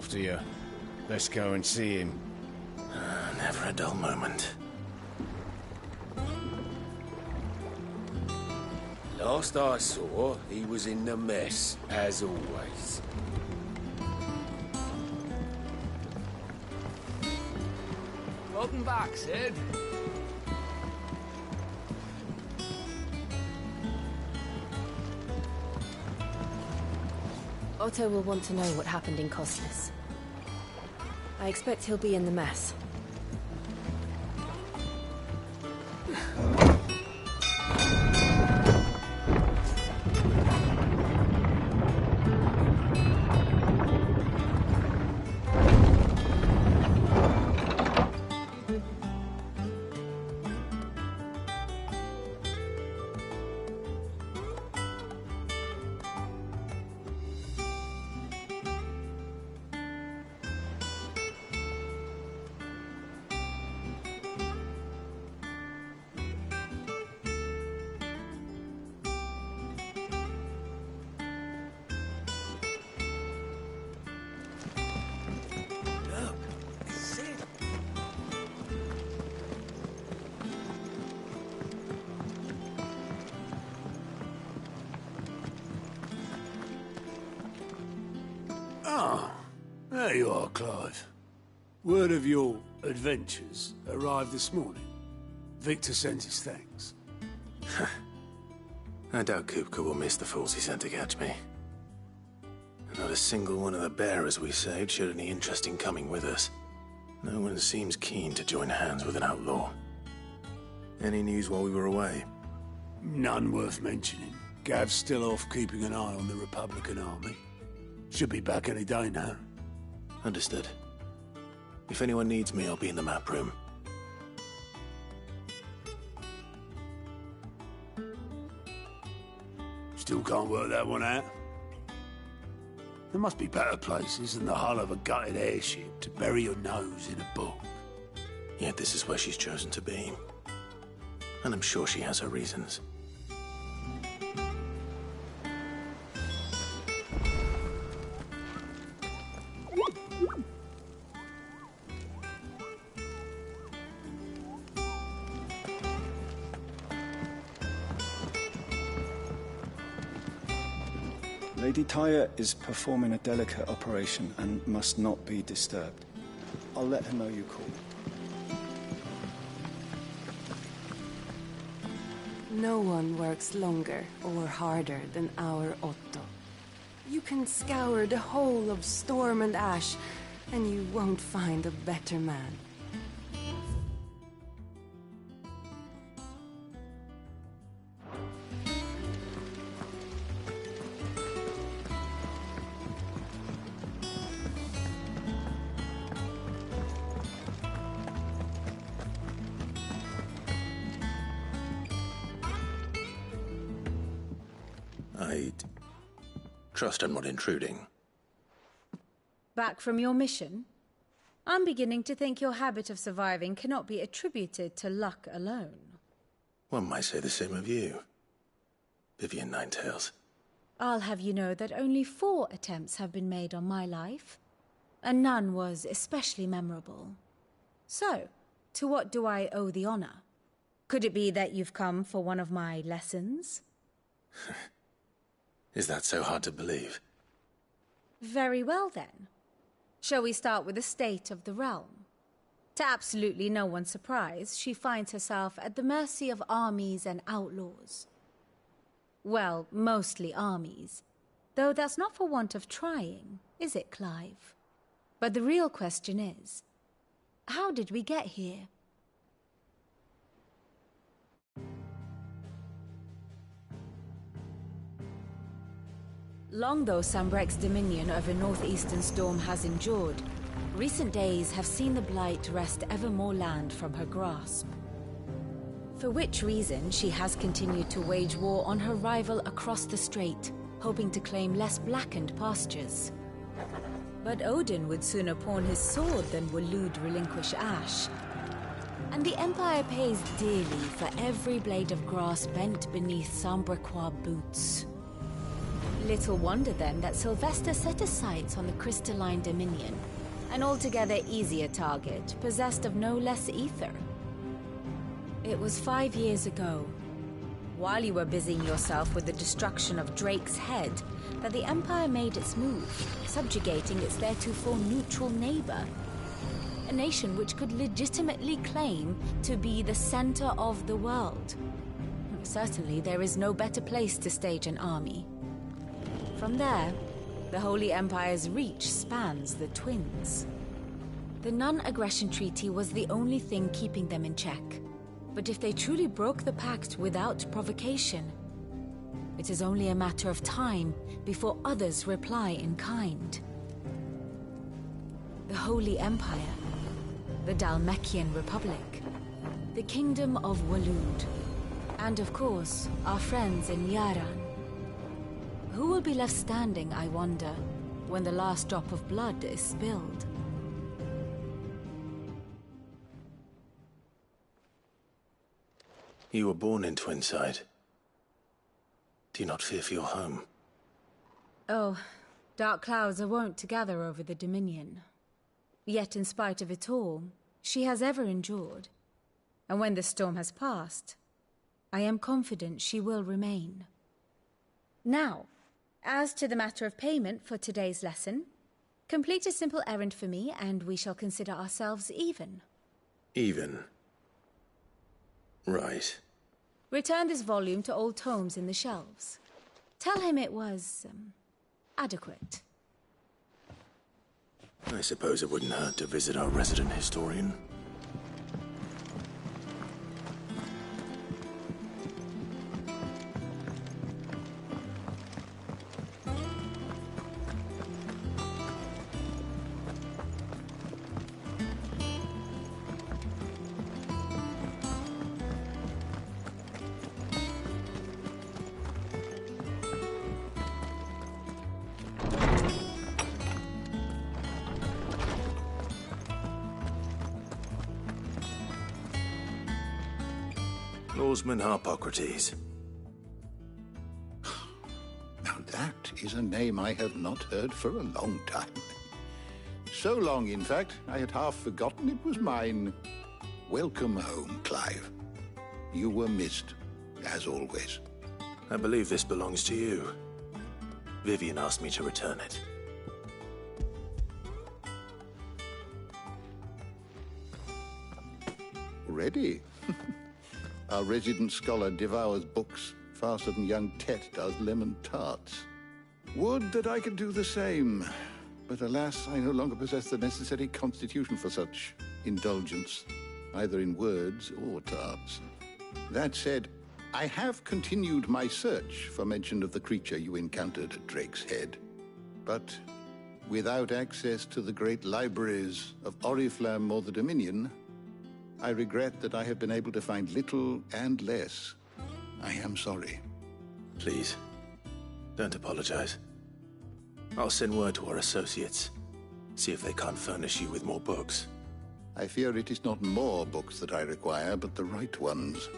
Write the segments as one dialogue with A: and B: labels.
A: after you. Let's go and see him.
B: Never a dull moment.
C: Last I saw, he was in the mess, as always.
D: Welcome back, Sid.
E: Otto will want to know what happened in Costless. I expect he'll be in the mess.
F: There you are, Clive. Word of your adventures arrived this morning. Victor sends his thanks.
B: I doubt Kupka will miss the fools he sent to catch me. Not a single one of the bearers we saved showed any interest in coming with us. No one seems keen to join hands with an outlaw. Any news while we were away?
F: None worth mentioning. Gav's still off keeping an eye on the Republican army. Should be back any day now.
B: Understood. If anyone needs me, I'll be in the map room.
F: Still can't work that one out. There must be better places than the hull of a gutted airship to bury your nose in a book.
B: Yet this is where she's chosen to be. And I'm sure she has her reasons.
G: Lady Tyre is performing a delicate operation and must not be disturbed. I'll let her know you called.
E: No one works longer or harder than our Otto. You can scour the whole of Storm and Ash, and you won't find a better man.
B: I'd trust I'm not intruding.
H: Back from your mission? I'm beginning to think your habit of surviving cannot be attributed to luck alone.
B: One might say the same of you, Vivian Ninetails.
H: I'll have you know that only 4 attempts have been made on my life, and none was especially memorable. So, to what do I owe the honor? Could it be that you've come for one of my lessons?
B: Is that so hard to believe?
H: Very well, then. Shall we start with the state of the realm? To absolutely no one's surprise, she finds herself at the mercy of armies and outlaws. Well, mostly armies. Though that's not for want of trying, is it, Clive? But the real question is, how did we get here? Long though Sambrek's dominion over northeastern Storm has endured, recent days have seen the Blight wrest ever more land from her grasp. For which reason she has continued to wage war on her rival across the strait, hoping to claim less blackened pastures. But Odin would sooner pawn his sword than Waloed relinquish Ash. And the Empire pays dearly for every blade of grass bent beneath Sambrequois boots. Little wonder then that Sylvester set his sights on the crystalline Dominion, an altogether easier target, possessed of no less ether. It was 5 years ago, while you were busying yourself with the destruction of Drake's head, that the Empire made its move, subjugating its theretofore neutral neighbor. A nation which could legitimately claim to be the center of the world. Certainly, there is no better place to stage an army. From there, the Holy Empire's reach spans the Twins. The non-aggression treaty was the only thing keeping them in check. But if they truly broke the pact without provocation, it is only a matter of time before others reply in kind. The Holy Empire, the Dhalmekian Republic, the Kingdom of Waloed, and of course, our friends in Yaran. Who will be left standing, I wonder, when the last drop of blood is spilled?
B: You were born in Twinside. Do you not fear for your home?
H: Oh, dark clouds are wont to gather over the Dominion. Yet in spite of it all, she has ever endured. And when the storm has passed, I am confident she will remain. Now, as to the matter of payment for today's lesson, complete a simple errand for me and we shall consider ourselves even.
B: Even? Right.
H: Return this volume to old tomes in the shelves. Tell him it was, adequate.
B: I suppose it wouldn't hurt to visit our resident historian. Lawsman Harpocrates.
I: Now that is a name I have not heard for a long time. So long, in fact, I had half forgotten it was mine. Welcome home, Clive. You were missed, as always.
B: I believe this belongs to you. Vivian asked me to return it.
I: Ready? Our resident scholar devours books faster than young Tet does lemon tarts. Would that I could do the same. But alas, I no longer possess the necessary constitution for such indulgence, either in words or tarts. That said, I have continued my search for mention of the creature you encountered at Drake's Head. But without access to the great libraries of Oriflamme or the Dominion, I regret that I have been able to find little and less. I am sorry.
B: Please, don't apologize. I'll send word to our associates. See if they can't furnish you with more books.
I: I fear it is not more books that I require, but the right ones.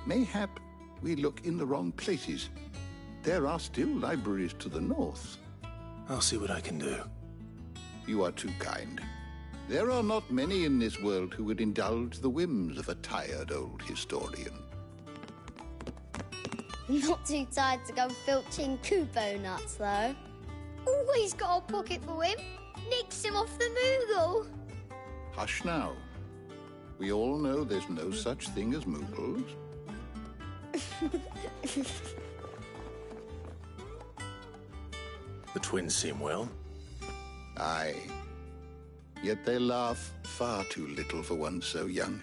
I: Mayhap we look in the wrong places. There are still libraries to the north.
B: I'll see what I can do.
I: You are too kind. There are not many in this world who would indulge the whims of a tired old historian.
J: Not too tired to go filching Kubo nuts, though. Always got a pocket for him. Nicks him off the Moogle.
I: Hush now. We all know there's no such thing as Moogles.
B: The twins seem well.
I: Aye. Yet they laugh far too little for one so young.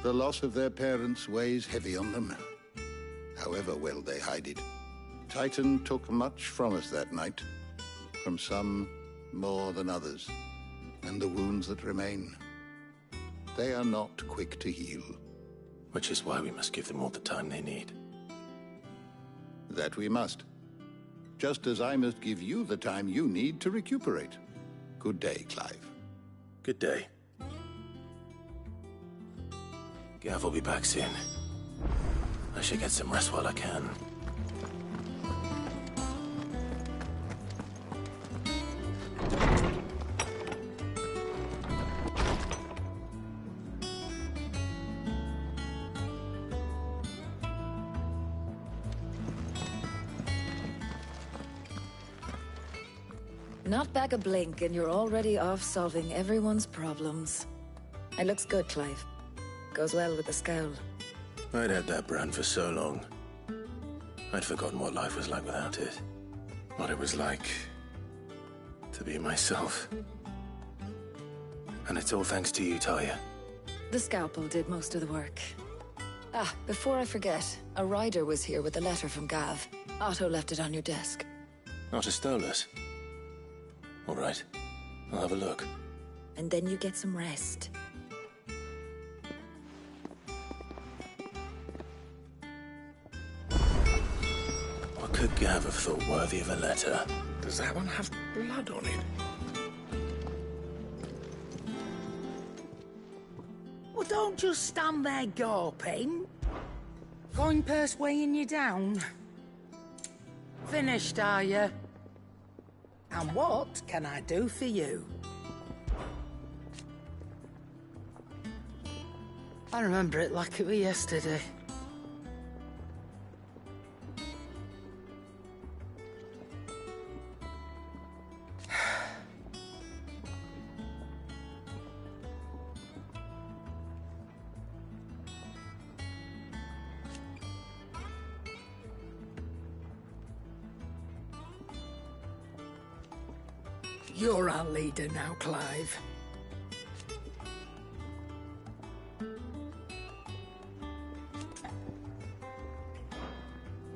I: The loss of their parents weighs heavy on them, however well they hide it. Titan took much from us that night, from some more than others, and the wounds that remain, they are not quick to heal.
B: Which is why we must give them all the time they need.
I: That we must. Just as I must give you the time you need to recuperate. Good day, Clive.
B: Good day. Gav will be back soon. I should get some rest while I can.
K: Not back a blink and you're already off solving everyone's problems. It looks good, Clive. Goes well with the scowl.
B: I'd had that brand for so long. I'd forgotten what life was like without it. What it was like to be myself. And it's all thanks to you, Talia.
K: The scalpel did most of the work. Ah, before I forget, a rider was here with a letter from Gav. Otto left it on your desk.
B: Not a stolus. All right, I'll have a look.
K: And then you get some rest.
B: What could Gav have thought worthy of a letter?
C: Does that one have blood on it?
L: Well, don't just stand there gawping. Going purse weighing you down. Finished, are you? And what can I do for you? I remember it like it was yesterday. You're our leader now, Clive.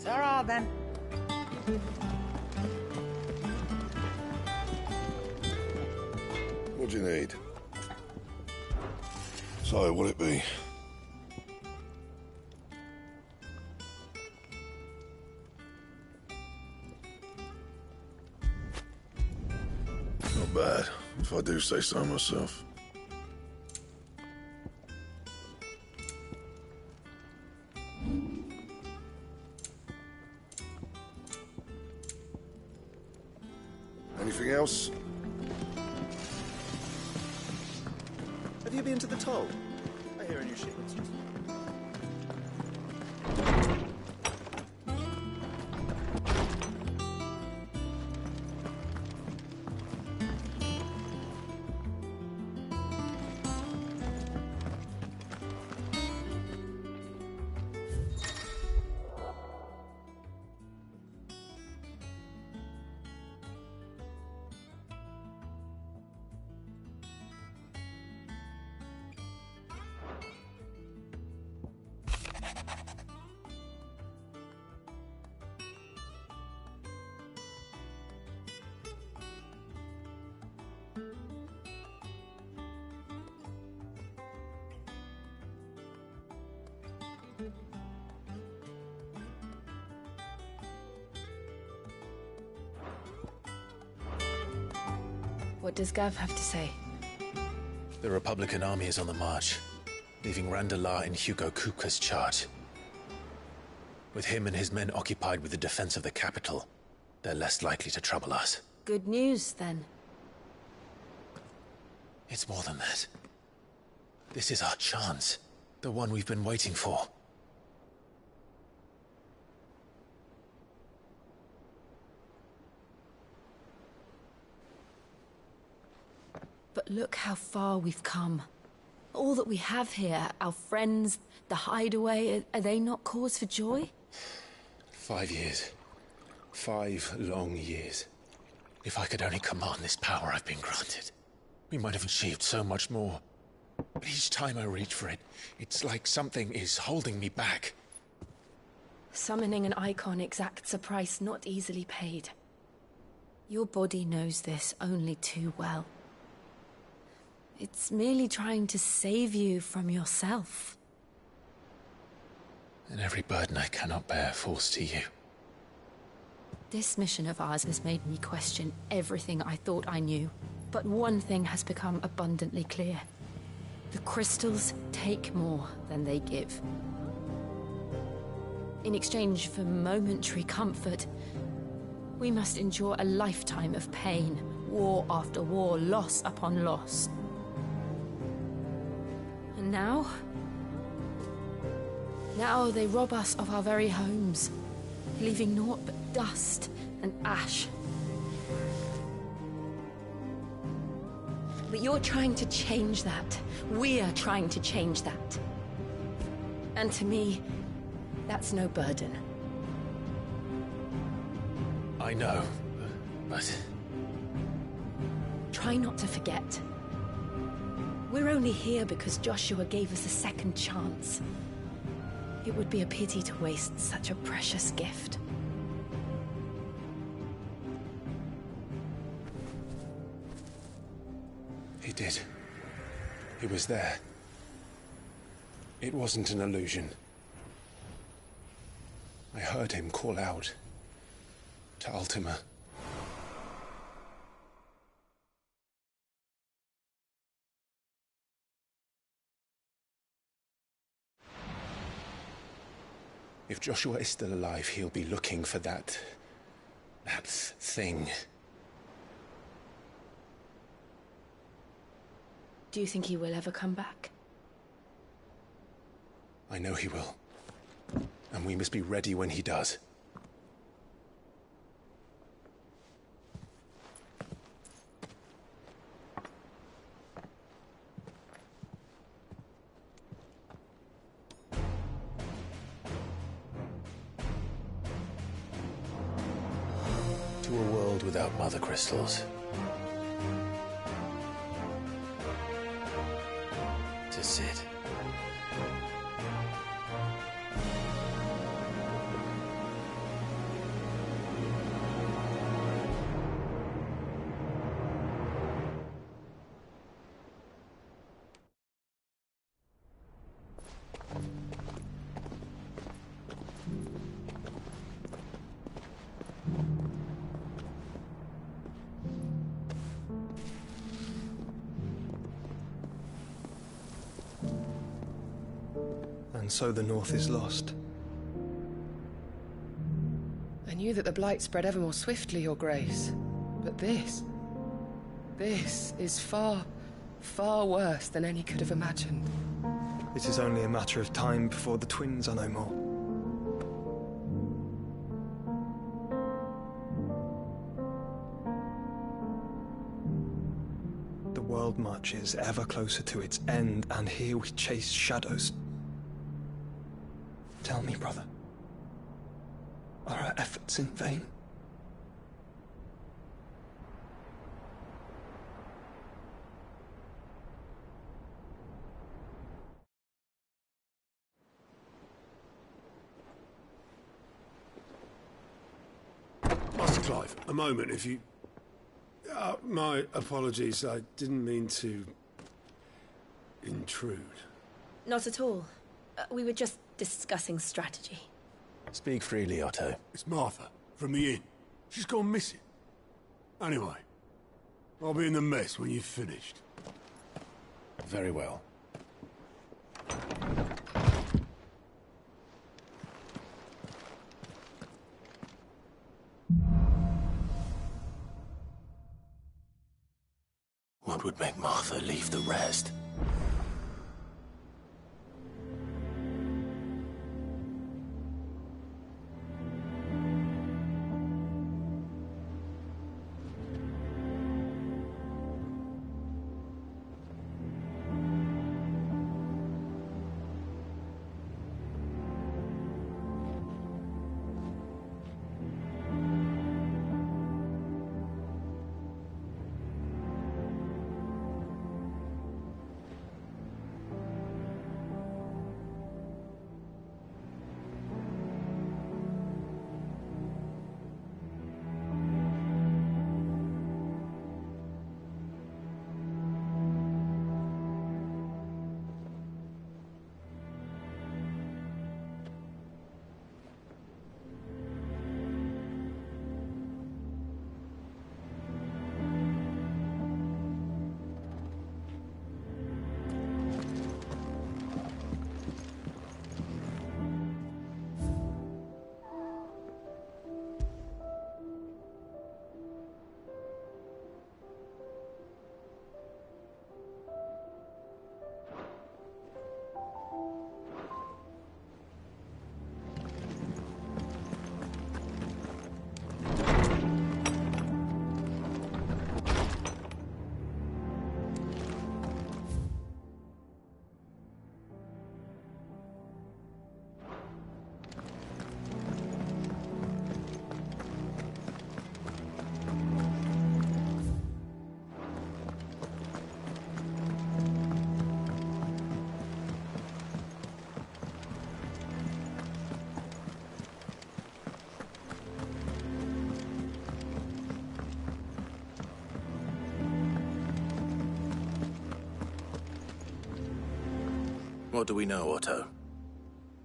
L: Ta-ra, then.
M: What do you need? So, what'll it be? Not bad, if I do say so myself. Anything else?
G: Have you been to the toll? I hear a new shipment's just...
H: What does Gav have to say?
B: The Republican army is on the march, leaving Randalar in Hugo Kupka's charge. With him and his men occupied with the defense of the capital, they're less likely to trouble us.
H: Good news, then.
B: It's more than that. This is our chance. The one we've been waiting for.
H: But look how far we've come. All that we have here, our friends, the hideaway, are they not cause for joy?
B: 5 years. 5 long years. If I could only command this power I've been granted, we might have achieved so much more. But each time I reach for it, it's like something is holding me back.
H: Summoning an icon exacts a price not easily paid. Your body knows this only too well. It's merely trying to save you from yourself.
B: And every burden I cannot bear falls to you.
H: This mission of ours has made me question everything I thought I knew. But one thing has become abundantly clear. The crystals take more than they give. In exchange for momentary comfort, we must endure a lifetime of pain, war after war, loss upon loss. And now they rob us of our very homes, leaving naught but dust and ash.
E: But you're trying to change that. We're trying to change that. And to me, that's no burden.
B: I know, but...
E: Try not to forget. We're only here because Joshua gave us a second chance. It would be a pity to waste such a precious gift.
B: He did. He was there. It wasn't an illusion. I heard him call out to Ultima. If Joshua is still alive, he'll be looking for that thing.
E: Do you think he will ever come back?
B: I know he will. And we must be ready when he does. To a world without mother crystals. To Sid.
G: And so the North is lost.
N: I knew that the Blight spread ever more swiftly, Your Grace. But this is far, far worse than any could have imagined.
G: It is only a matter of time before the twins are no more. The world marches ever closer to its end, and here we chase shadows. Tell me, brother, are our efforts in vain?
F: Master Clive, a moment, if you... my apologies, I didn't mean to... intrude.
E: Not at all. We were just discussing strategy.
B: Speak freely, Otto.
F: It's Martha, from the inn. She's gone missing. Anyway, I'll be in the mess when you've finished.
B: Very well. What would make Martha leave the rest? What do we know, Otto?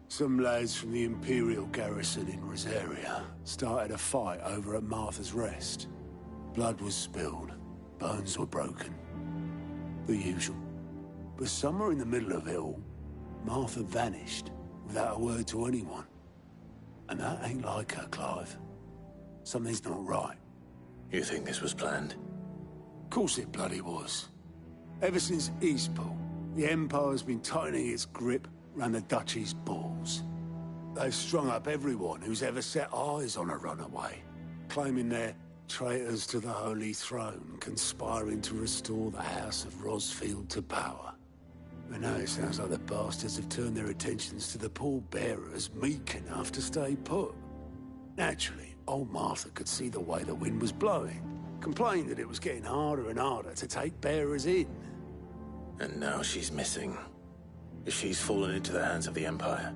F: Some lads from the Imperial garrison in Rosaria started a fight over at Martha's Rest. Blood was spilled, bones were broken. The usual. But somewhere in the middle of it all, Martha vanished without a word to anyone. And that ain't like her, Clive. Something's not right.
B: You think this was planned?
F: Of course it bloody was. Ever since Eastpool, the Empire's been tightening its grip round the Duchy's balls. They've strung up everyone who's ever set eyes on a runaway, claiming they're traitors to the Holy Throne, conspiring to restore the House of Rosfield to power. But now it sounds like the bastards have turned their attentions to the pallbearers meek enough to stay put. Naturally, old Martha could see the way the wind was blowing, complained that it was getting harder and harder to take bearers in.
B: And now she's missing. If she's fallen into the hands of the Empire,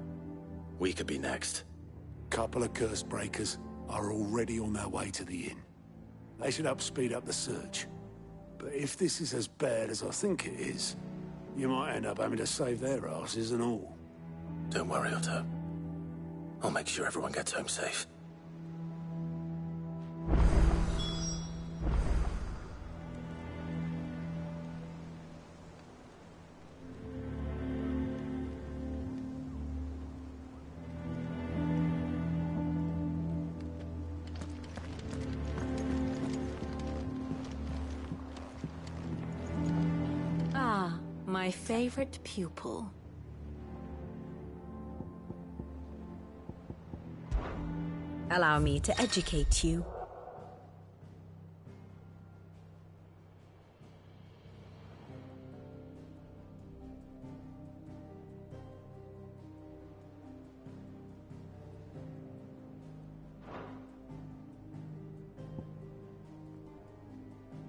B: we could be next.
F: Couple of curse breakers are already on their way to the inn. They should help speed up the search. But if this is as bad as I think it is, you might end up having to save their asses and all.
B: Don't worry, Otto. I'll make sure everyone gets home safe.
H: My favorite pupil. Allow me to educate you.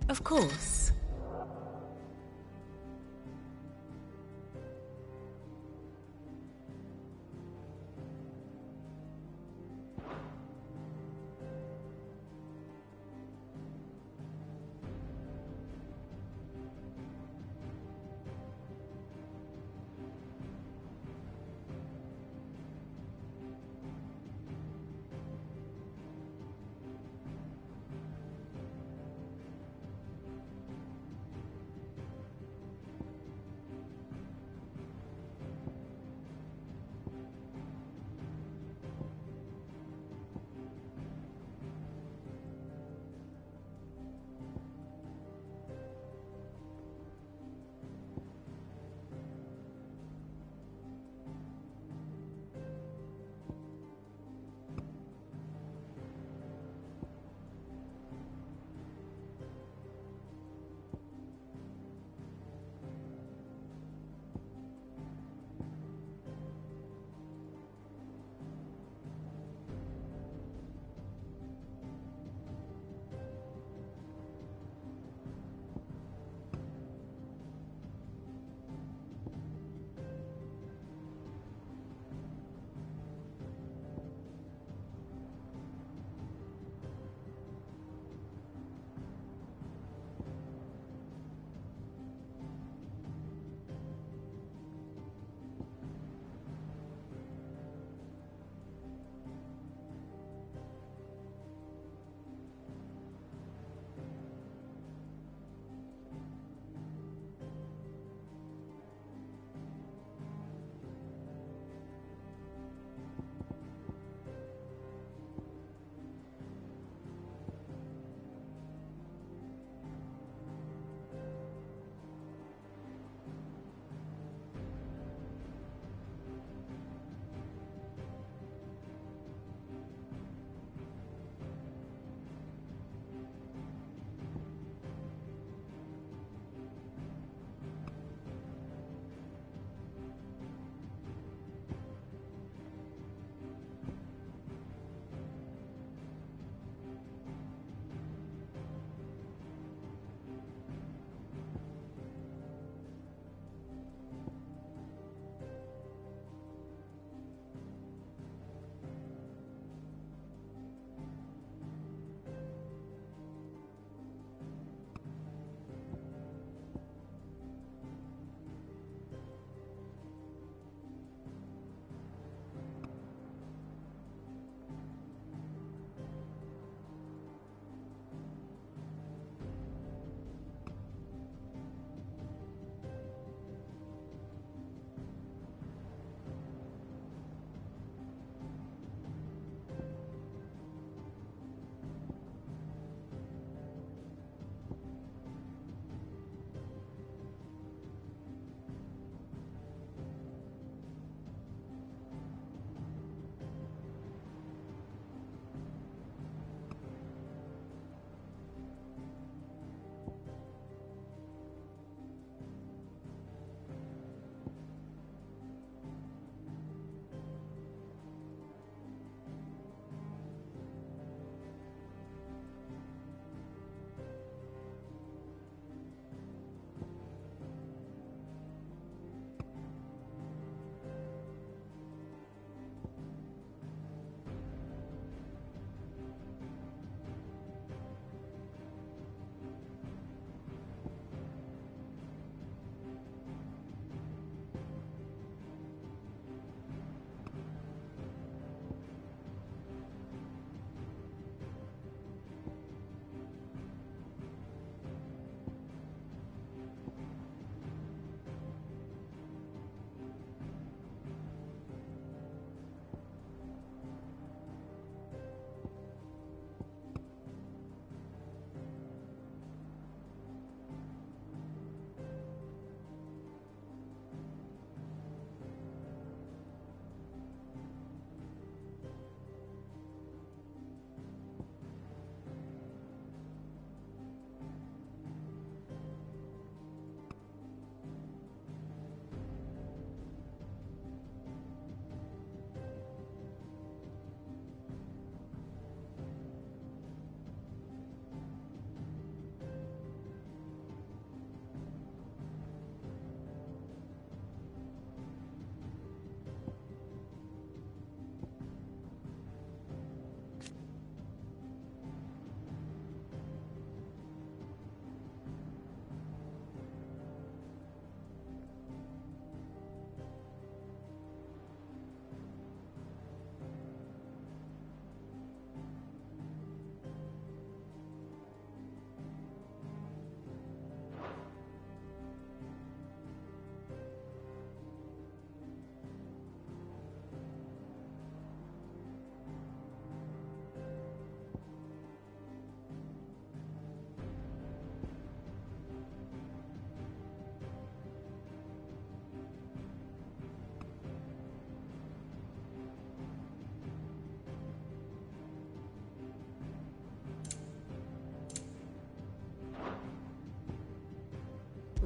H: Of course.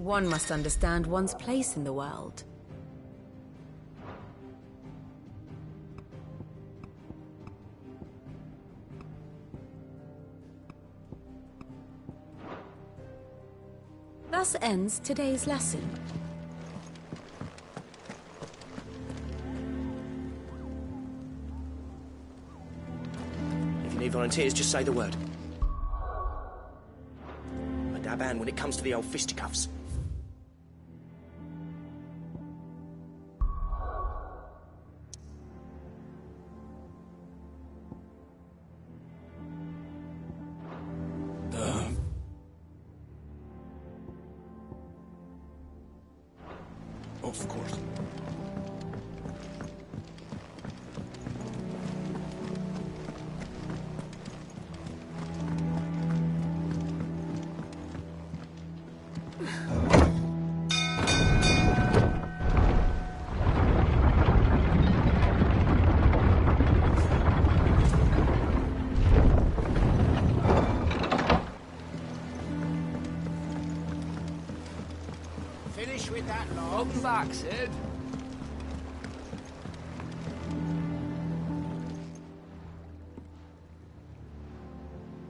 H: One must understand one's place in the world. Thus ends today's lesson.
O: If you need volunteers, just say the word. I dab hand when it comes to the old fisticuffs.
C: Of course.
D: Finish with that lot. Welcome back, Sid.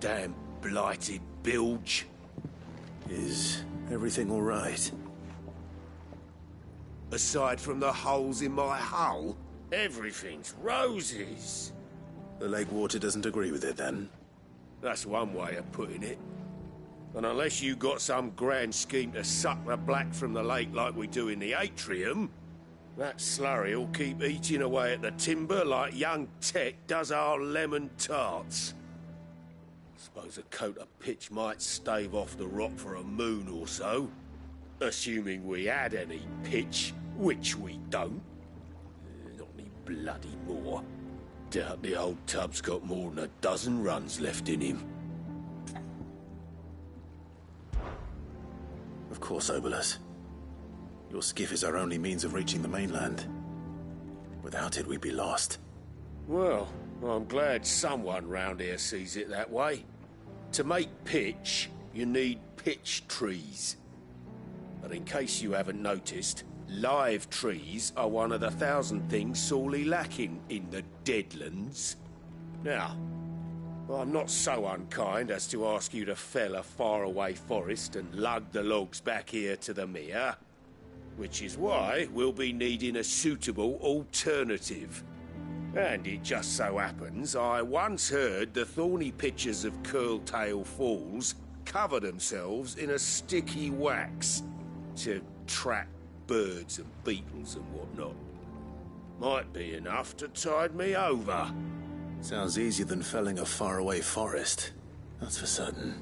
C: Damn blighted bilge.
B: Is everything all right?
C: Aside from the holes in my hull, everything's roses.
B: The lake water doesn't agree with it, then?
C: That's one way of putting it. And unless you got some grand scheme to suck the black from the lake like we do in the atrium, that slurry'll keep eating away at the timber like young Tech does our lemon tarts. Suppose a coat of pitch might stave off the rot for a moon or so, assuming we had any pitch, which we don't. Not any bloody more. Doubt the old tub's got more than a dozen runs left in him.
B: Of course, Obolus. Your skiff is our only means of reaching the mainland. Without it, we'd be lost.
C: Well, I'm glad someone round here sees it that way. To make pitch, you need pitch trees. But in case you haven't noticed, live trees are one of the 1,000 things sorely lacking in the Deadlands. Now, I'm not so unkind as to ask you to fell a faraway forest and lug the logs back here to the mere, which is why we'll be needing a suitable alternative. And it just so happens I once heard the thorny pitchers of Curltail Falls cover themselves in a sticky wax to trap birds and beetles and whatnot. Might be enough to tide me over.
B: Sounds easier than felling a faraway forest. That's for certain.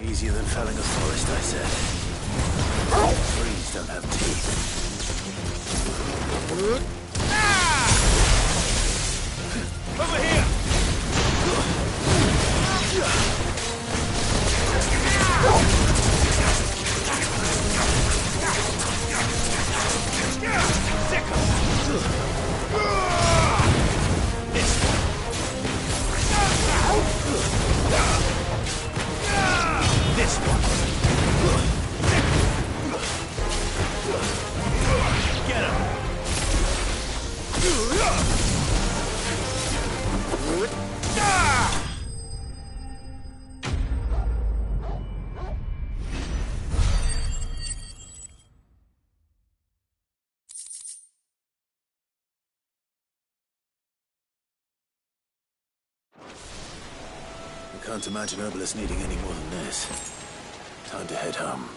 B: Easier than felling a forest, I said. Trees don't have teeth.
C: Over here!
B: This one. Get him. Can't imagine Herbalist needing any more than this. Time to head home.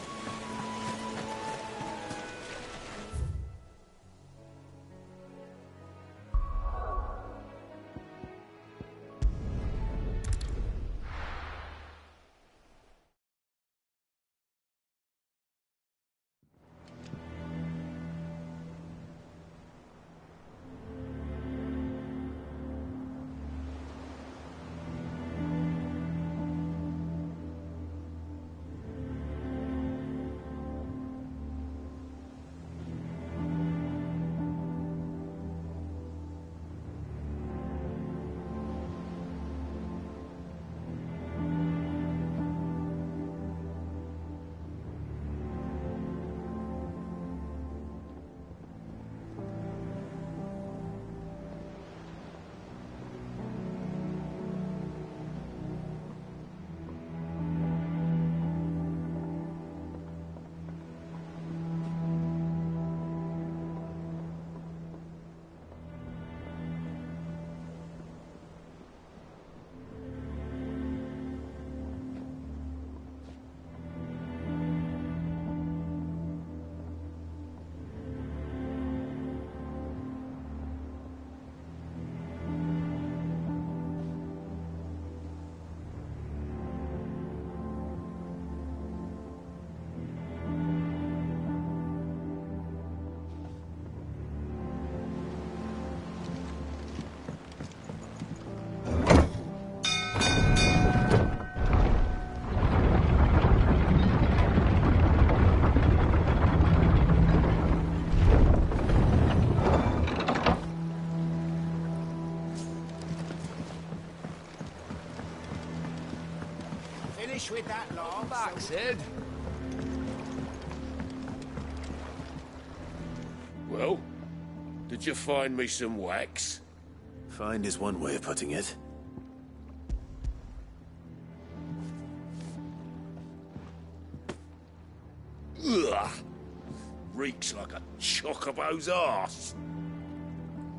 D: With that long back, Sid.
C: Well, did you find me some wax?
B: Find is one way of putting it.
C: Ugh! Reeks like a chocobo's arse.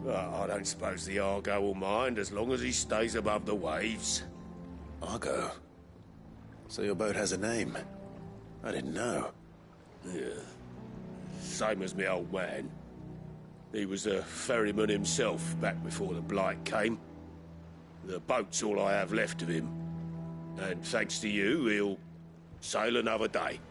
C: Well, I don't suppose the Argo will mind as long as he stays above the waves.
B: Argo? So your boat has a name? I didn't know.
C: Yeah. Same as me old man. He was a ferryman himself back before the Blight came. The boat's all I have left of him. And thanks to you, he'll sail another day.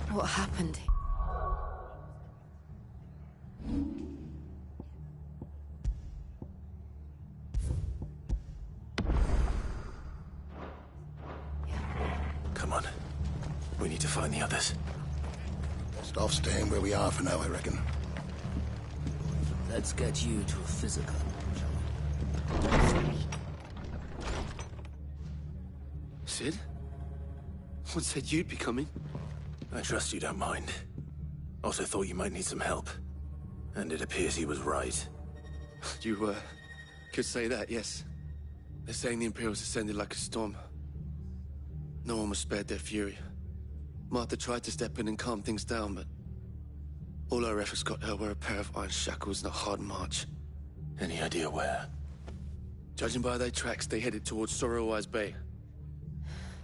E: What happened?
B: Come on. We need to find the others.
I: Best off staying where we are for now, I reckon.
P: Let's get you to a physical,
Q: Sid? What said you'd be coming?
B: I trust you don't mind. Also thought you might need some help. And it appears he was right.
Q: You, could say that, yes. They're saying the Imperials ascended like a storm. No one was spared their fury. Martha tried to step in and calm things down, but all our efforts got her were a pair of iron shackles and a hard march.
B: Any idea where?
Q: Judging by their tracks, they headed towards Sorrowwise Bay.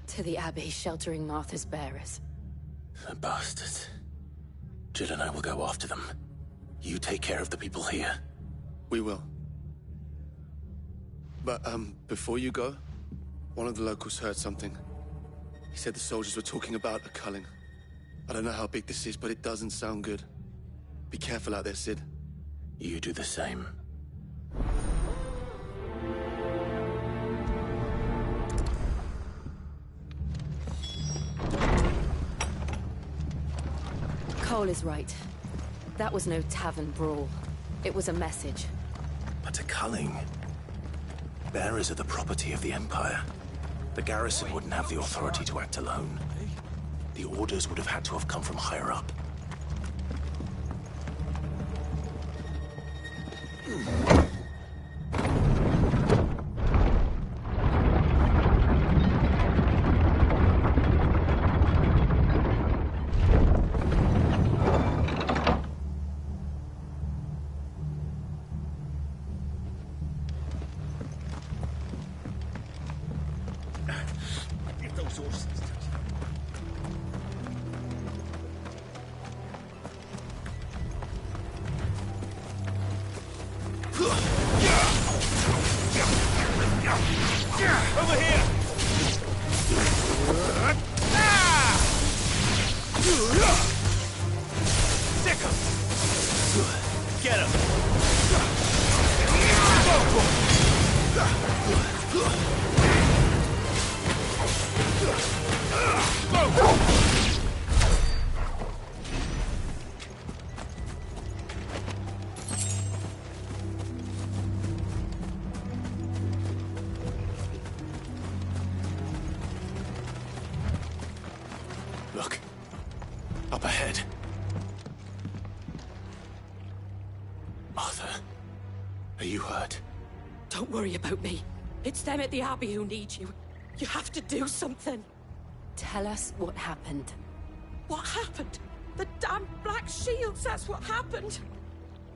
K: To the Abbey, sheltering Martha's bearers.
B: The bastards. Jill and I will go after them. You take care of the people here.
Q: We will. But, before you go, one of the locals heard something. He said the soldiers were talking about a culling. I don't know how big this is, but it doesn't sound good. Be careful out there, Sid.
B: You do the same.
H: Cole is right. That was no tavern brawl. It was a message.
B: But a culling. Bearers are the property of the Empire. The garrison wouldn't have the authority to act alone. The orders would have had to have come from higher up.
D: Over here! Sick him! Get him!
B: Look. Up ahead. Arthur, are you hurt?
P: Don't worry about me. It's them at the Abbey who need you. You have to do something.
E: Tell us what happened.
P: What happened? The damn Black Shields, that's what happened.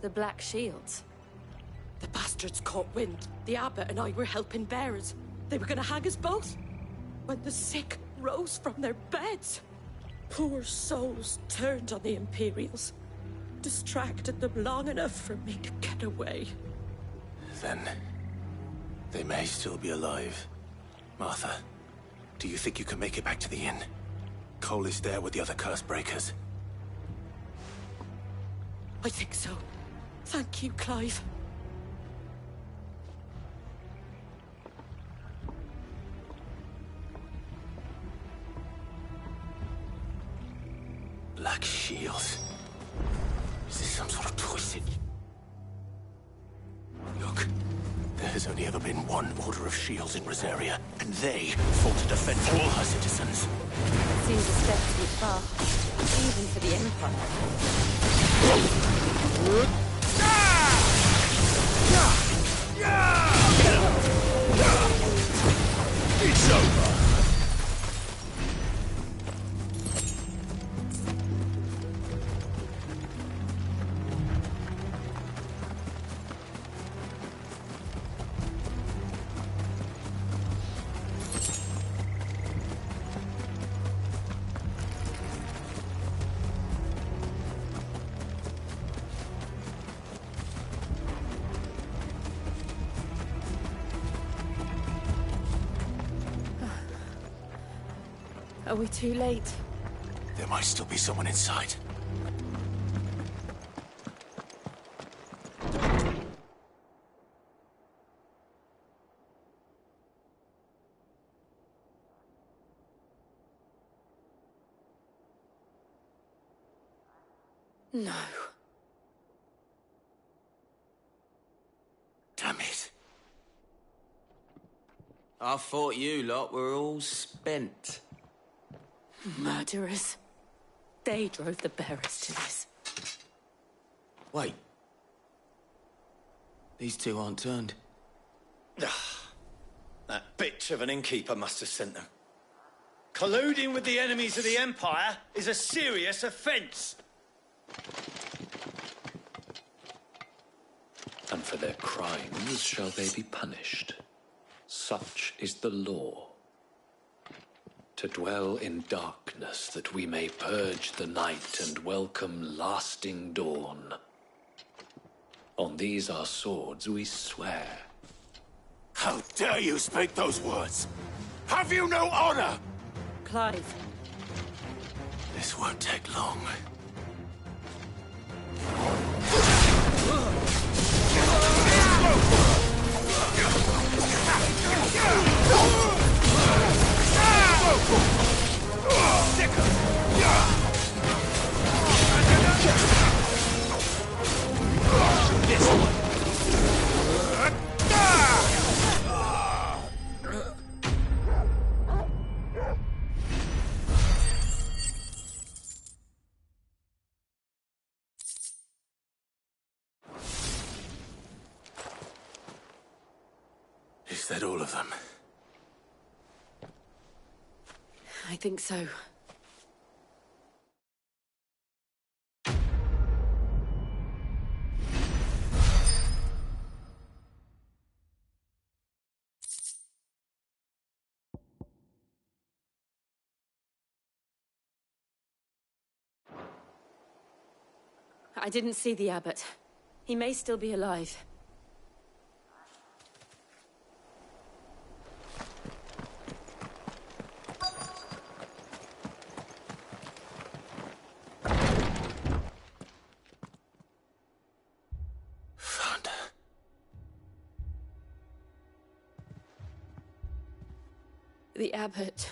E: The Black Shields?
P: The bastards caught wind. The Abbot and I were helping bearers. They were gonna hang us both. When the sick rose from their beds. Poor souls turned on the Imperials. Distracted them long enough for me to get away.
B: Then they may still be alive. Martha, do you think you can make it back to the inn? Cole is there with the other curse breakers.
P: I think so. Thank you, Clive.
B: Black shields. Is this some sort of twisted... Look, there has only ever been one Order of Shields in Rosaria, and they fought to defend all her citizens.
H: Seems a step too far, even for the Empire.
D: It's over!
E: Are we too late?
B: There might still be someone inside.
E: No.
B: Damn it.
R: I thought you lot were all spent.
P: Murderers. They drove the bearers to this.
R: Wait. These two aren't turned.
S: That bitch of an innkeeper must have sent them. Colluding with the enemies of the Empire is a serious offence.
T: And for their crimes shall they be punished. Such is the law. To dwell in darkness that we may purge the night and welcome lasting dawn. On these our swords we swear.
B: How dare you speak those words? Have you no honor?
P: Clive.
B: This won't take long.
D: Sick 'em!
B: of them.
H: I think so. I didn't see the abbot. He may still be alive.
B: Found her.
H: The abbot.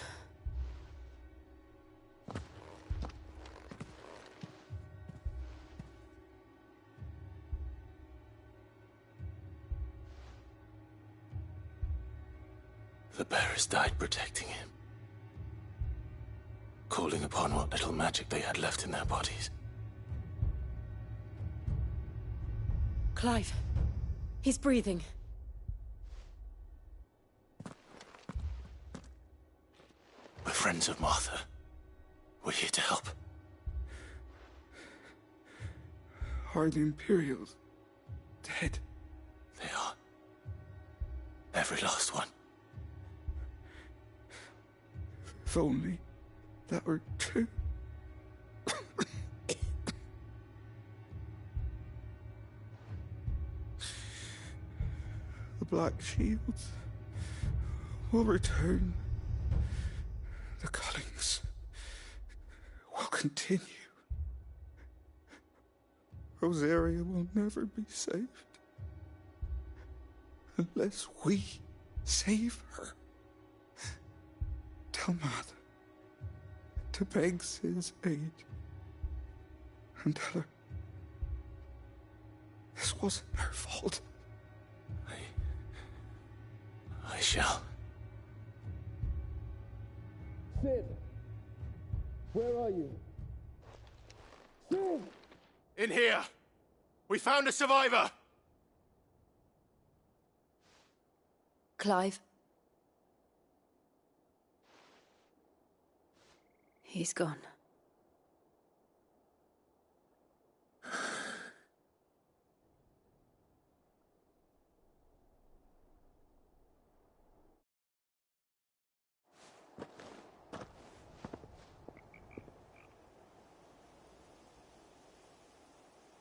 B: The bearers died protecting him. Calling upon what little magic they had left in their bodies.
H: Clive. He's breathing.
B: We're friends of Martha. We're here to help.
F: Are the Imperials dead?
B: They are. Every last one.
F: If only that were true. The Black Shields will return. The Cullings will continue. Rosaria will never be saved unless we save her. Tell Mother to beg Cid's aid and tell her this wasn't her fault.
B: I shall.
C: Cid! Where are you? Cid!
U: In here! We found a survivor!
H: Clive. He's gone.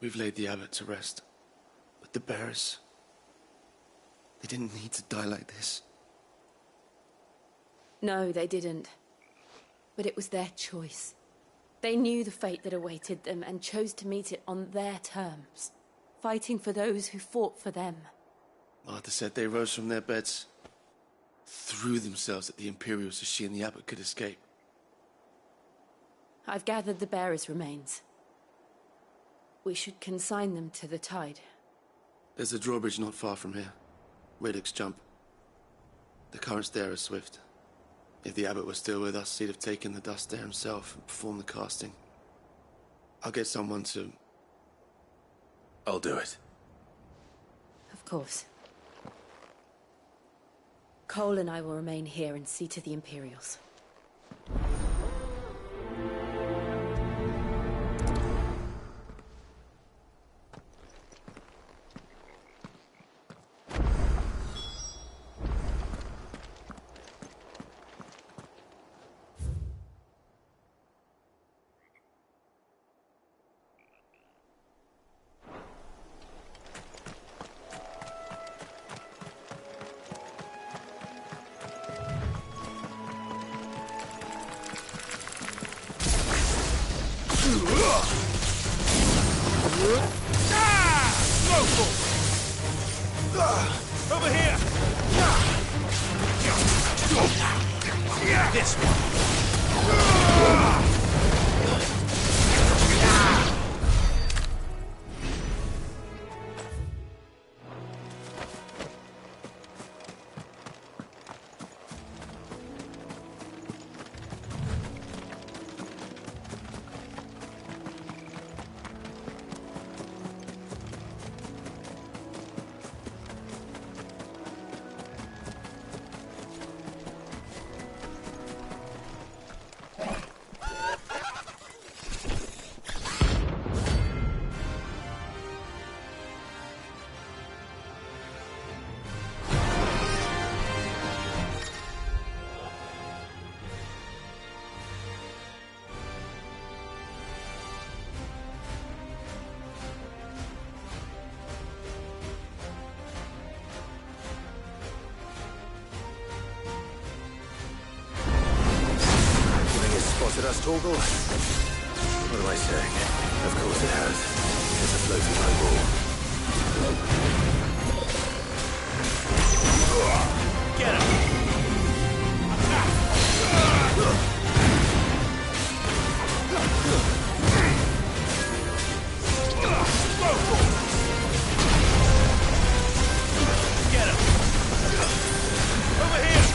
Q: We've laid the abbot to rest. But the bearers... they didn't need to die like this.
H: No, they didn't. But it was their choice. They knew the fate that awaited them and chose to meet it on their terms, fighting for those who fought for them.
Q: Martha said they rose from their beds, threw themselves at the Imperials so she and the abbot could escape.
H: I've gathered the bearers' remains. We should consign them to the tide.
Q: There's a drawbridge not far from here. Radix jump. The currents there are swift. If the abbot was still with us, he'd have taken the dust there himself and performed the casting. I'll get someone to...
B: I'll do it.
H: Of course. Cole and I will remain here and see to the Imperials.
U: Over here! This
B: at us, Torgal? What am I saying? Of course it has. It's a floating eyeball. Get him! Get him! Over here!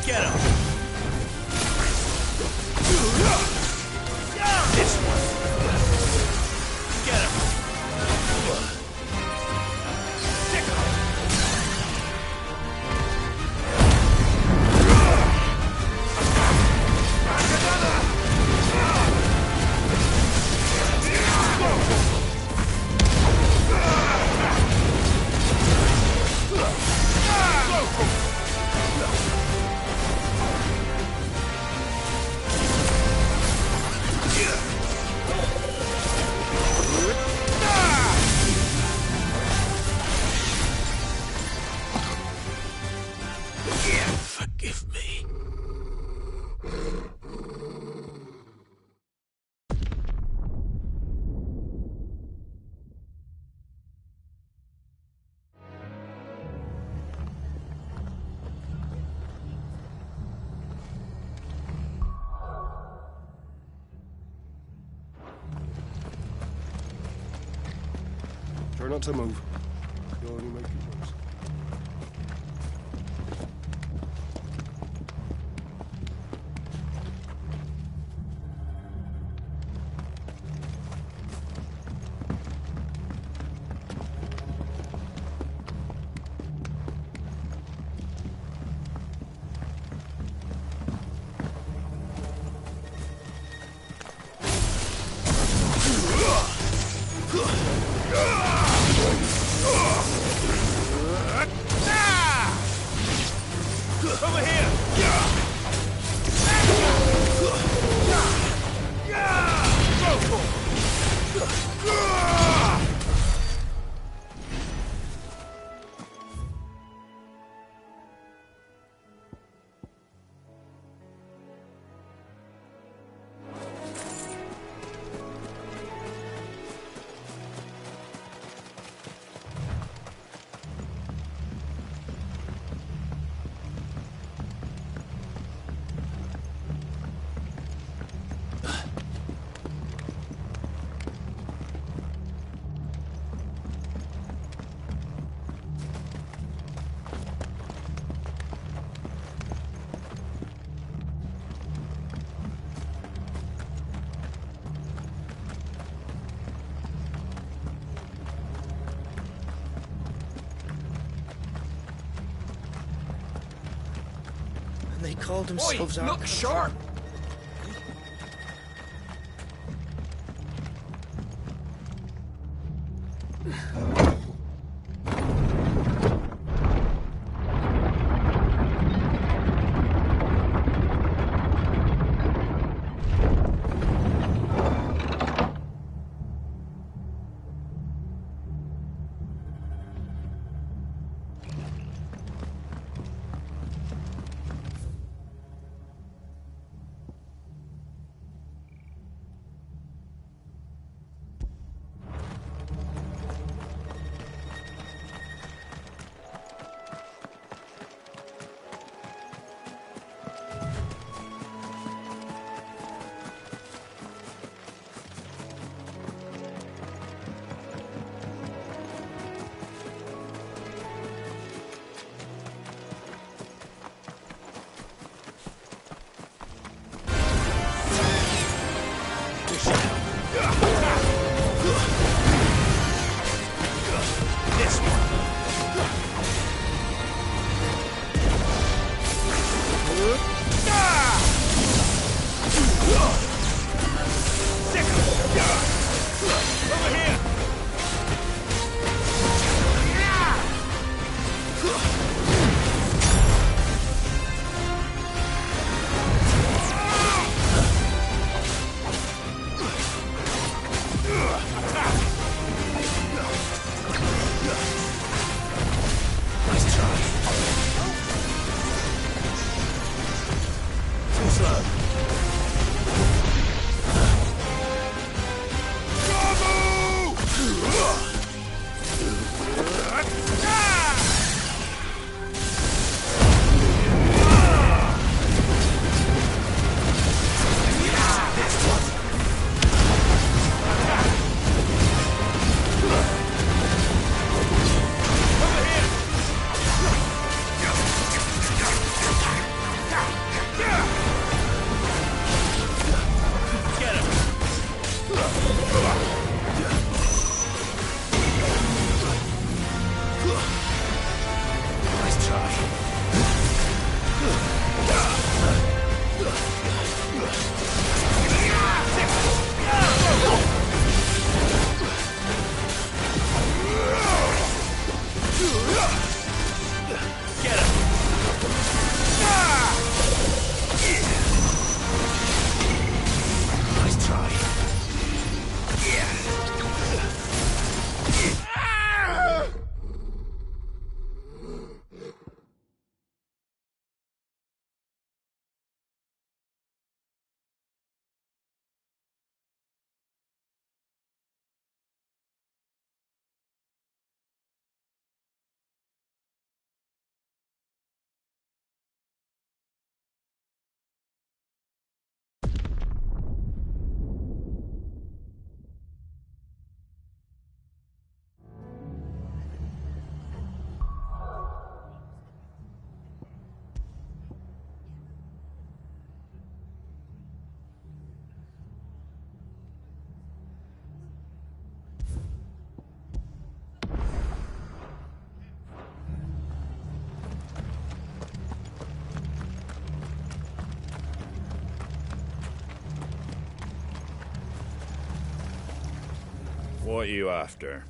B: Get him! This one! Get him! Stick him! Forgive me.
A: Try not to move. You'll only make it worse.
B: Over here!
O: They called themselves
D: Oi, look sharp!
C: Get him! Nice try.
J: What are you after?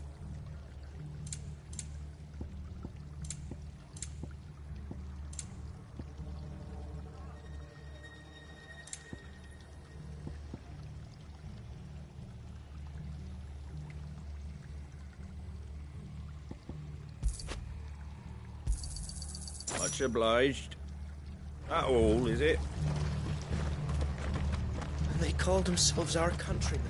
J: Much obliged. That all, is it?
O: And they called themselves our countrymen.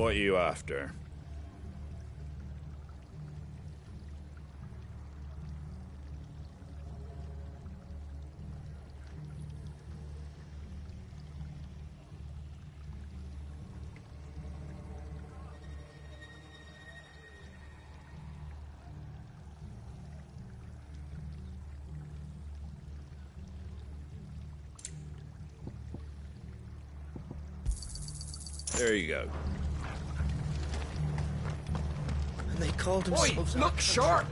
J: What are you after? There you go.
O: And they called themselves...
D: Oi, look sharp!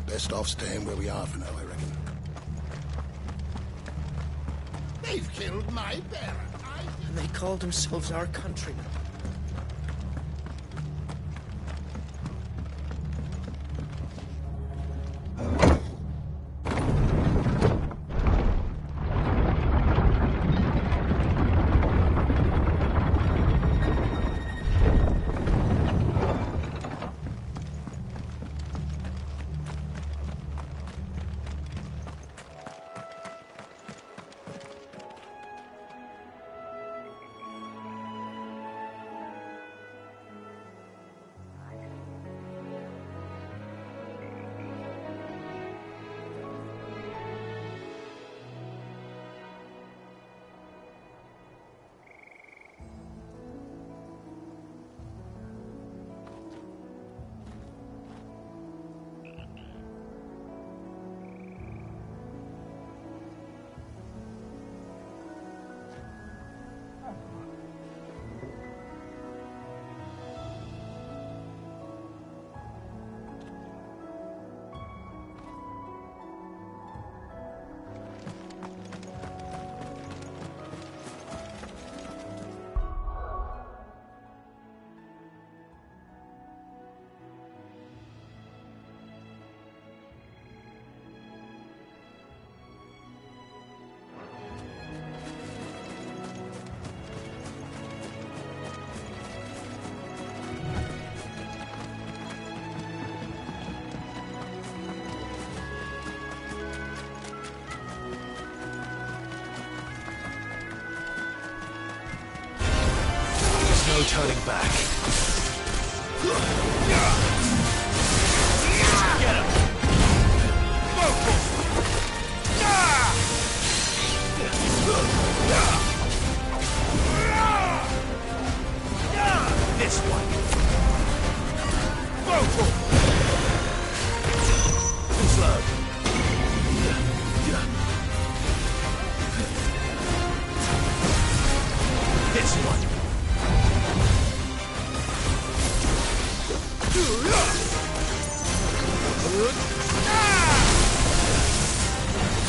I: Best off staying where we are for now, I reckon.
O: They've killed my parent. And they called themselves our countrymen.
B: turning back.
C: Get him!
B: This one. Too slow. This one.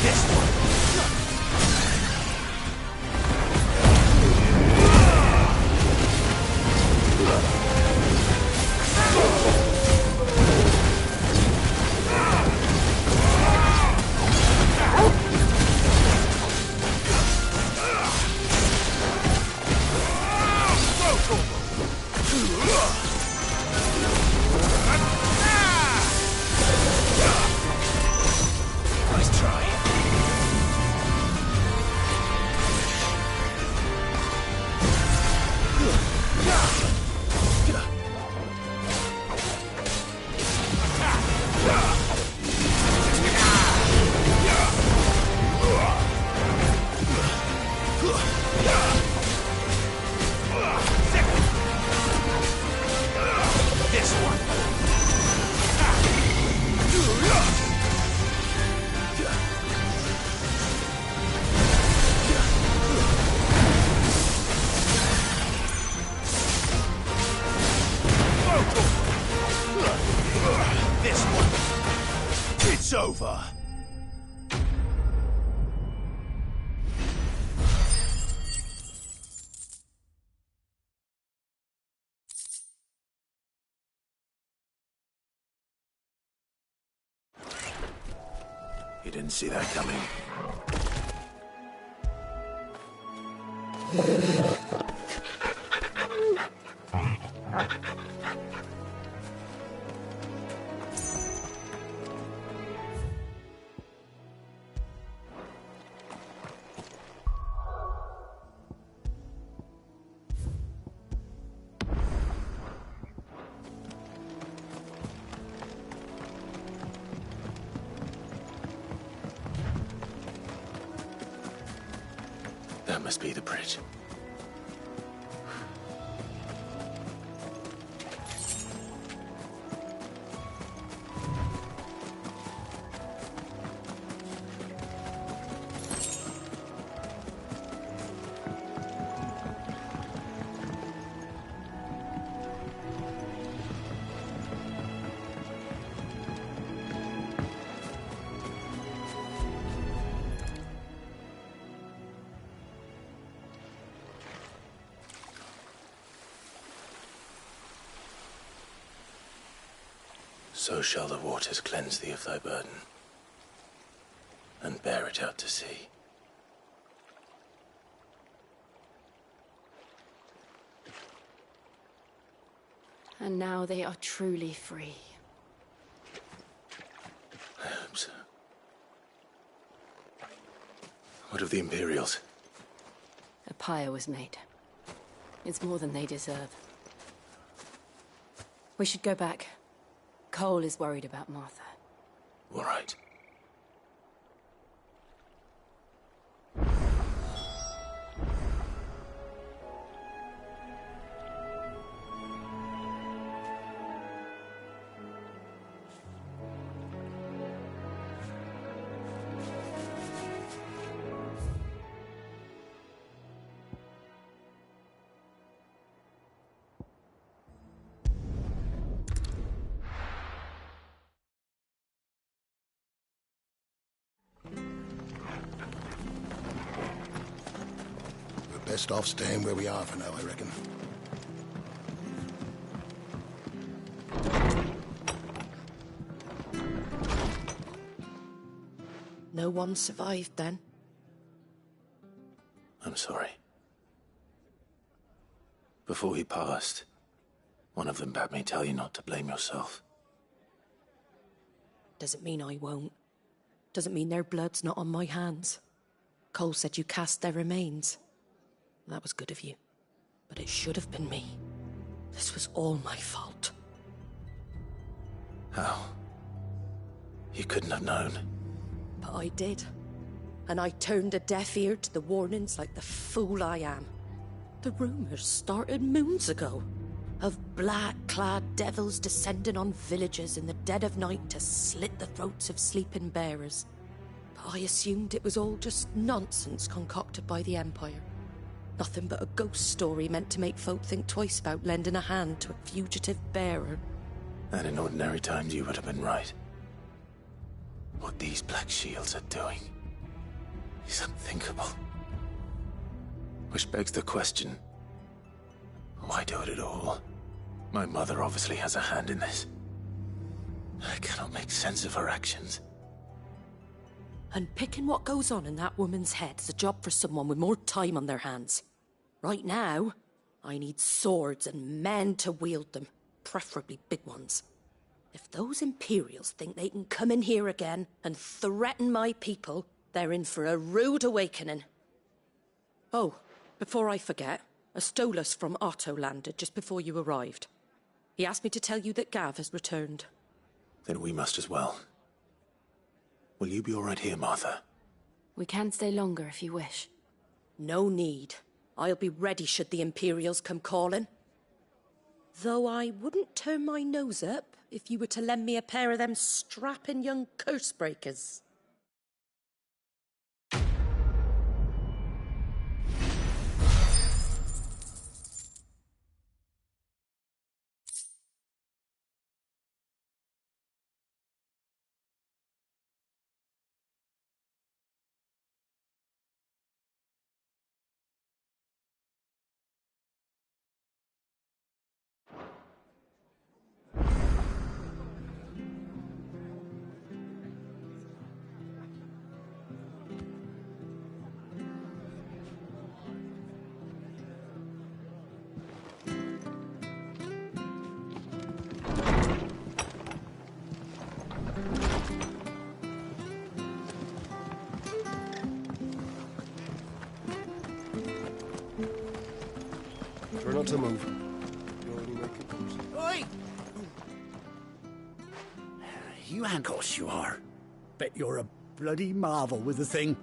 B: This one. Nice try. This one. This one. It's over. You didn't see that coming. That must be the bridge. So shall the waters cleanse thee of thy burden, and bear it out to sea.
E: And now they are truly free.
B: I hope so. What of the Imperials?
E: A pyre was made. It's more than they deserve. We should go back. Cole is worried about Martha.
B: All right.
M: Best off staying where we are for now, I reckon.
P: No one survived then?
B: I'm sorry. Before he passed, one of them bade me tell you not to blame yourself.
P: Doesn't mean I won't. Doesn't mean their blood's not on my hands. Cole said you cast their remains. That was good of you. But it should have been me. This was all my fault.
B: How? You couldn't have known.
P: But I did. And I turned a deaf ear to the warnings like the fool I am. The rumors started moons ago. Of black-clad devils descending on villages in the dead of night to slit the throats of sleeping bearers. But I assumed it was all just nonsense concocted by the Empire. Nothing but a ghost story meant to make folk think twice about lending a hand to a fugitive bearer.
B: And in ordinary times you would have been right. What these Black Shields are doing is unthinkable. Which begs the question, why do it at all? My mother obviously has a hand in this. I cannot make sense of her actions.
P: And picking what goes on in that woman's head is a job for someone with more time on their hands. Right now, I need swords and men to wield them, preferably big ones. If those Imperials think they can come in here again and threaten my people, they're in for a rude awakening. Oh, before I forget, a Stolas from Otto landed just before you arrived. He asked me to tell you that Gav has returned.
B: Then we must as well. Will you be all right here, Martha?
E: We can stay longer if you wish.
P: No need. I'll be ready should the Imperials come calling. Though I wouldn't turn my nose up if you were to lend me a pair of them strapping young curse breakers.
A: Try not to move. You'll only make it worse.
L: Oi! You and course you are. Bet you're a bloody marvel with the thing.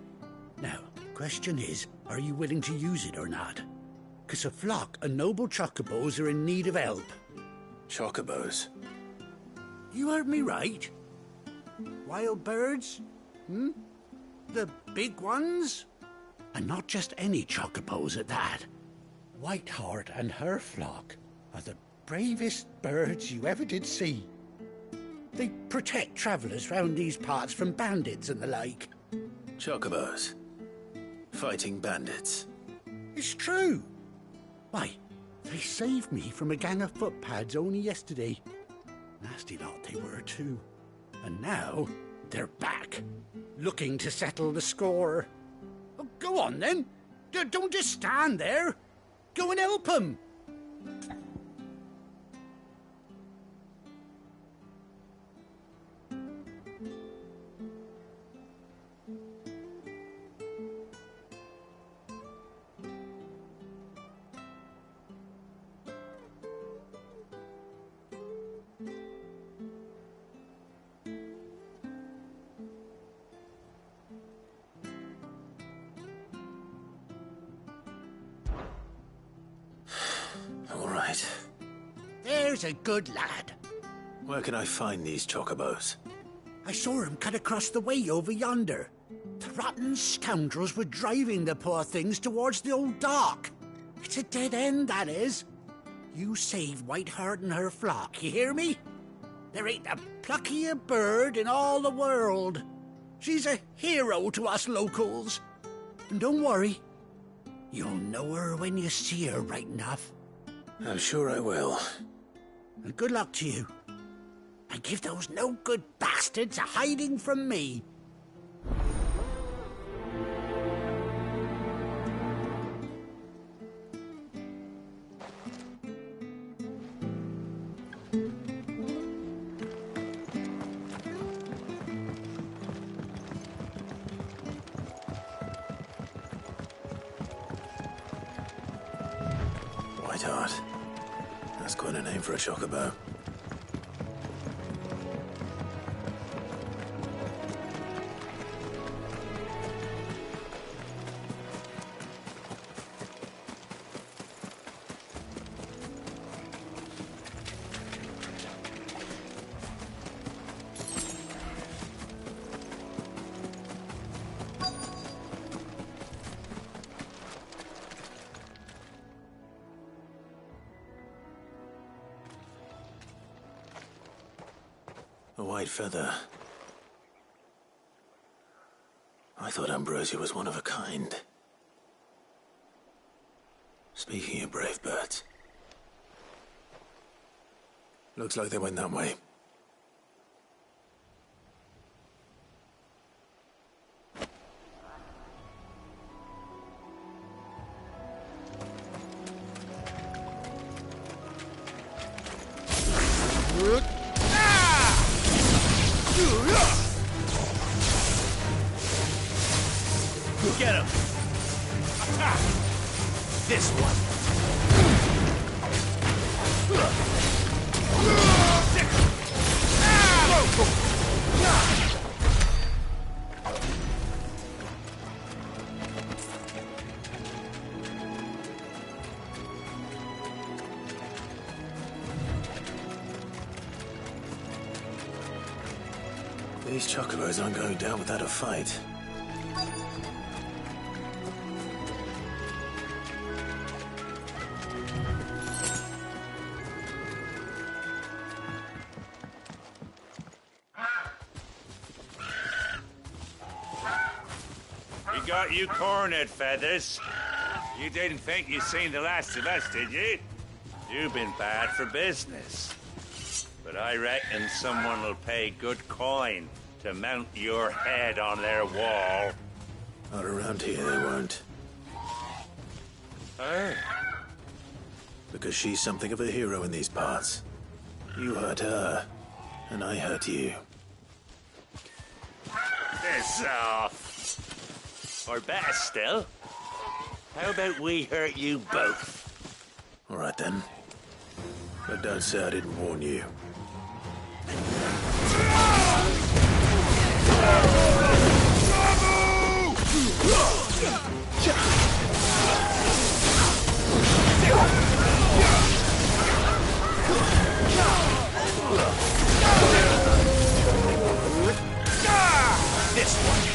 L: Now, question is, are you willing to use it or not? 'Cause a flock of noble chocobos are in need of help.
B: Chocobos?
L: You heard me right. Wild birds? The big ones? And not just any chocobos at that. Whiteheart and her flock are the bravest birds you ever did see. They protect travellers round these parts from bandits and the like.
B: Chocobos? Fighting bandits?
L: It's true. Why, they saved me from a gang of footpads only yesterday. Nasty lot they were too. And now they're back, looking to settle the score. Oh, go on then. Don't just stand there. Go and help them.
B: All right.
L: There's a good lad.
B: Where can I find these chocobos?
L: I saw him cut across the way over yonder. The rotten scoundrels were driving the poor things towards the old dock. It's a dead end, that is. You save Whiteheart and her flock, you hear me? There ain't a pluckier bird in all the world. She's a hero to us locals. And don't worry, you'll know her when you see her right enough.
B: I'm sure I will.
L: And good luck to you. And give those no-good bastards a hiding from me.
B: Whiteheart. That's quite a name for a chocobo. A white feather. I thought Ambrosia was one of a kind. Speaking of brave birds, looks like they went that way.
S: Get him! Attack! This one!
B: These chocobos aren't going down without a fight.
N: We got you cornered, Feathers. You didn't think you'd seen the last of us, did you? You've been bad for business. But I reckon someone will pay good coin to mount your head on their wall.
B: Not around here, they won't.
N: Hey.
B: Because she's something of a hero in these parts. You hurt her, and I hurt you.
N: Piss off. Or better still, how about we hurt you both?
B: All right then. But don't say I didn't warn you.
S: This one!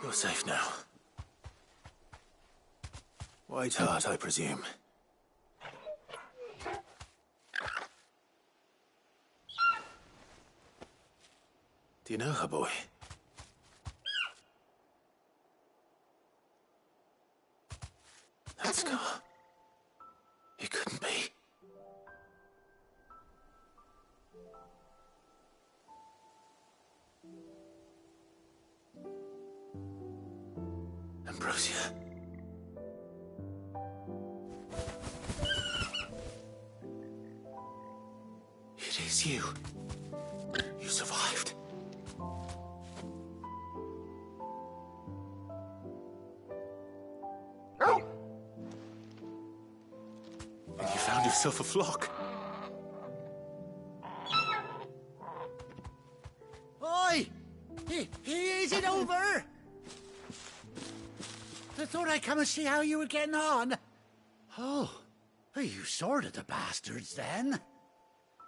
B: You're safe now. White Hart, I presume. Do you know her, boy? That scar. It couldn't be. Ambrosia. It is you. You survived. And you found yourself a flock.
L: Oi! Is it over? I thought I'd come and see how you were getting on. Oh, you sorted the bastards then.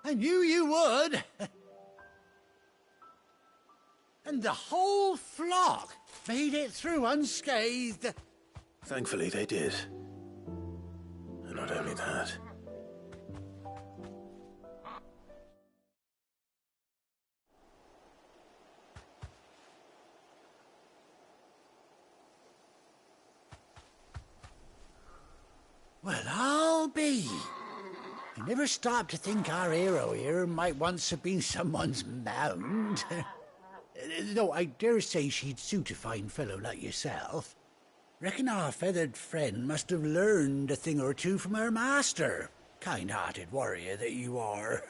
L: I knew you would. And the whole flock made it through unscathed.
B: Thankfully, they did. And not only that.
L: Well, I'll be. I never stopped to think our hero here might once have been someone's mound. Though I dare say she'd suit a fine fellow like yourself. Reckon our feathered friend must have learned a thing or two from her master. Kind-hearted warrior that you are.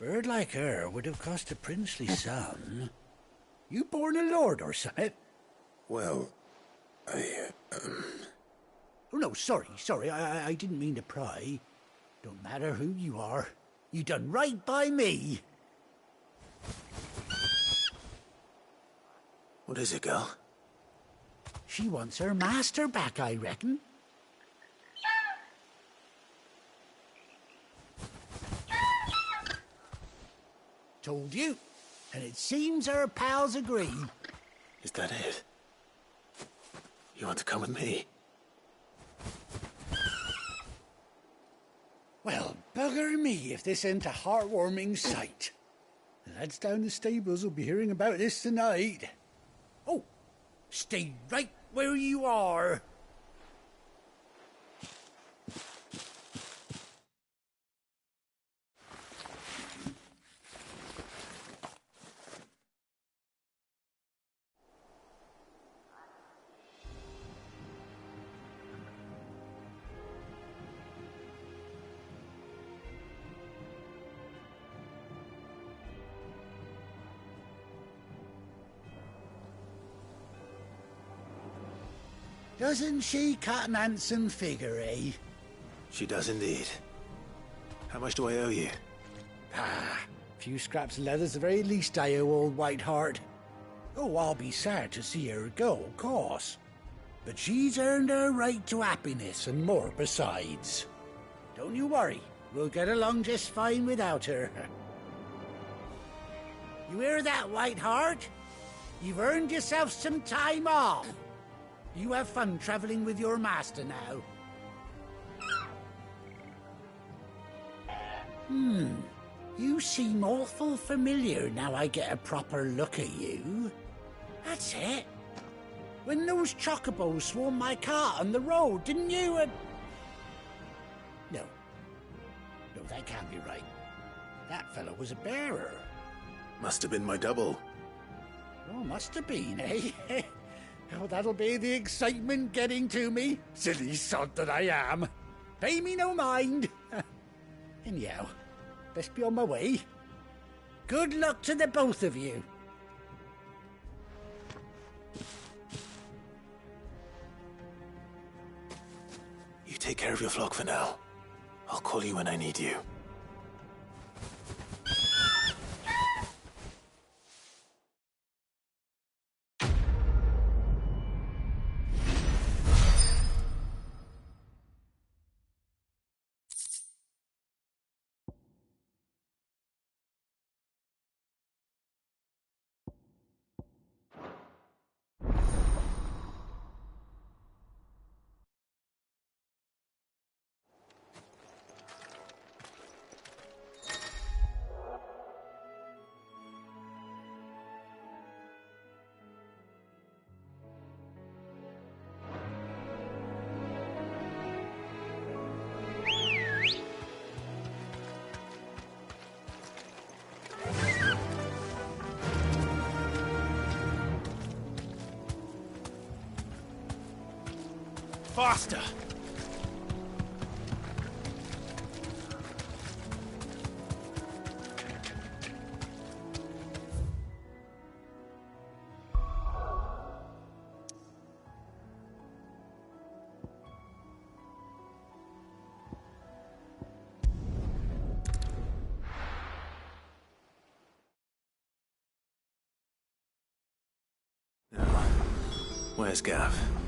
L: Bird like her would have cost a princely sum. You born a lord or something?
B: Well,
L: Oh, no, sorry. I didn't mean to pry. Don't matter who you are. You done right by me.
B: What is it, girl?
L: She wants her master back, I reckon. Told you. And it seems her pals agree.
B: Is that it? You want to come with me?
L: Well, bugger me if this ain't a heartwarming sight. The lads down the stables will be hearing about this tonight. Oh, stay right where you are. Doesn't she cut an handsome figure, eh?
B: She does indeed. How much do I owe you?
L: A few scraps of leather's the very least I owe old Whiteheart. Oh, I'll be sad to see her go, of course. But she's earned her right to happiness and more besides. Don't you worry, we'll get along just fine without her. You hear that, Whiteheart? You've earned yourself some time off. You have fun traveling with your master now. You seem awful familiar now I get a proper look at you. That's it. When those chocobos swarmed my cart on the road, didn't you? No, that can't be right. That fellow was a bearer.
B: Must have been my double.
L: Oh, must have been, eh? Oh, that'll be the excitement getting to me. Silly sod that I am. Pay me no mind. Anyhow, best be on my way. Good luck to the both of you.
B: You take care of your flock for now. I'll call you when I need you.
U: faster!
B: Where's Gav?